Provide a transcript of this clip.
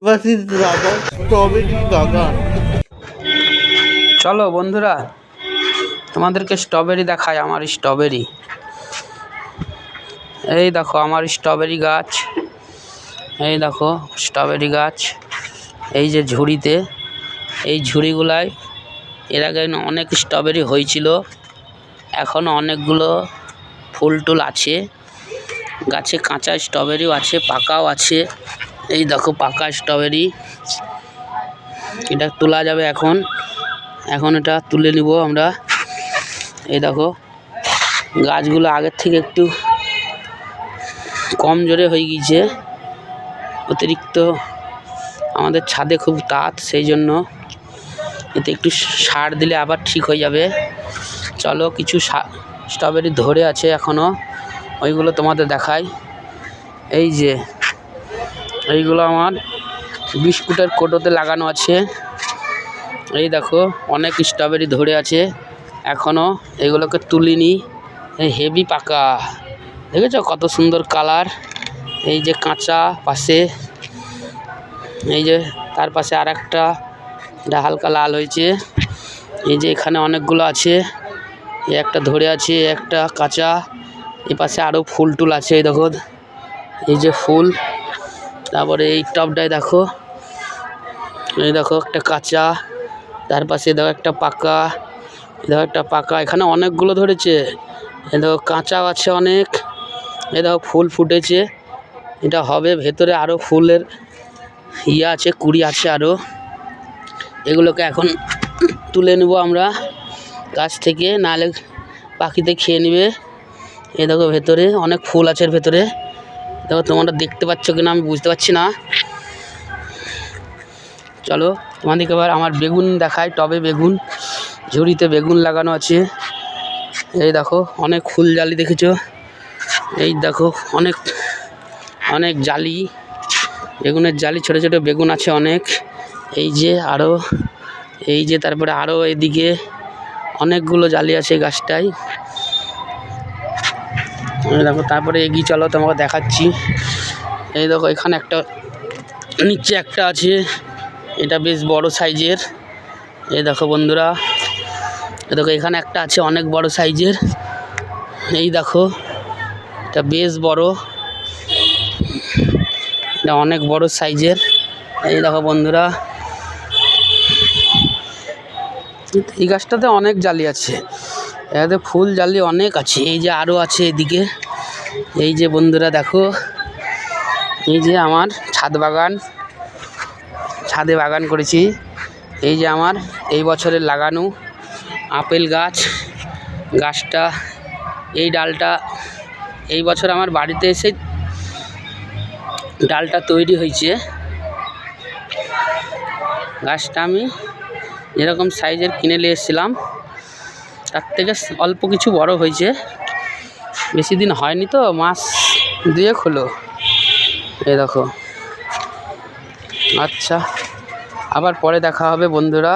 Strawberry বাগান। চলো বন্ধুরা, তোমাদেরকে স্ট্রবেরি দেখাই। আমার স্ট্রবেরি, এই দেখো আমার স্ট্রবেরি গাছ। এই দেখো স্ট্রবেরি গাছ, এই যে ঝুড়িতে, এই ঝুড়িগুলায় এর আগে অনেক স্ট্রবেরি হয়েছিল। এখনও অনেকগুলো ফুল টুল আছে গাছে। কাঁচা স্ট্রবেরিও আছে, পাকাও আছে। এই দেখো পাকা স্ট্রবেরি, এটা তোলা যাবে এখন এটা তুলে নিব আমরা। এই দেখো গাছগুলো আগের থেকে একটু কম জোরে হয়ে গিয়েছে। অতিরিক্ত আমাদের ছাদে খুব তাপ, সেই জন্য এতে একটু সার দিলে আবার ঠিক হয়ে যাবে। চলো, কিছু স্ট্রবেরি ধরে আছে এখনও, ওইগুলো তোমাদের দেখাই। এই যে এইগুলো আমার বিস্কুটের কৌটোতে লাগানো আছে। এই দেখো অনেক স্ট্রবেরি ধরে আছে এখনও, এগুলোকে তুলিনি। এই হেভি পাকা, দেখেছো কত সুন্দর কালার। এই যে কাঁচা পাশে, এই যে তার পাশে আর একটা, এটা হালকা লাল হয়েছে। এই যে এখানে অনেকগুলো আছে, এই একটা ধরে আছে, একটা কাঁচা। এই পাশে আরও ফুল টুল আছে। এই দেখো এই যে ফুল, তারপরে এই টবটায় দেখো, এই দেখো একটা কাঁচা, তার পাশে দেখো একটা পাকা, দেখো একটা পাকা। এখানে অনেকগুলো ধরেছে। এই দেখো কাঁচা আছে অনেক। এই দেখো ফুল ফুটেছে, এটা হবে। ভেতরে আরও ফুলের আছে, কুড়ি আছে আরও। এগুলোকে এখন তুলে নেব আমরা গাছ থেকে, নাহলে পাখিতে খেয়ে নেবে। এই দেখো ভেতরে অনেক ফুল আছে। এর ভেতরে দেখো, তোমরা দেখতে পাচ্ছ কিনা আমি বুঝতে পারছি না। চলো তোমাদেরকে এবার আমার বেগুন দেখাই। টবে বেগুন, ঝুড়িতে বেগুন লাগানো আছে। এই দেখো অনেক ফুল জালি, দেখেছো? এই দেখো অনেক অনেক জালি, বেগুনের জালি, ছোটো ছোটো বেগুন আছে অনেক। এই যে আরও, এই যে তারপরে আরও এদিকে অনেকগুলো জালি আছে গাছটায়। দেখো তারপরে এগিয়ে চলো, তোমাকে দেখাচ্ছি। এই দেখো এখানে একটা, নিচে একটা আছে, এটা বেশ বড় সাইজের। এই দেখো বন্ধুরা, এই দেখো এখানে একটা আছে অনেক বড় সাইজের। এই দেখো এটা বেশ বড়, এটা অনেক বড় সাইজের। এই দেখো বন্ধুরা, এই গাছটাতে অনেক জালি আছে, এটাতে ফুল জালি অনেক আছে। এই যে আরও আছে এদিকে। এই যে বন্ধুরা দেখো, এই যে আমার ছাদে বাগান করেছি। এই যে আমার এই বছরের লাগানো আপেল গাছ, গাছটা, এই ডালটা এই বছর আমার বাড়িতে এসে ডালটা তৈরি হয়েছে। গাছটা আমি যেরকম সাইজের কিনে নিয়ে এসেছিলাম, তার থেকে অল্প কিছু বড় হয়েছে। বেশি দিন হয়নি তো, মাস 2 হলো। এই দেখো। আচ্ছা, আবার পরে দেখা হবে বন্ধুরা।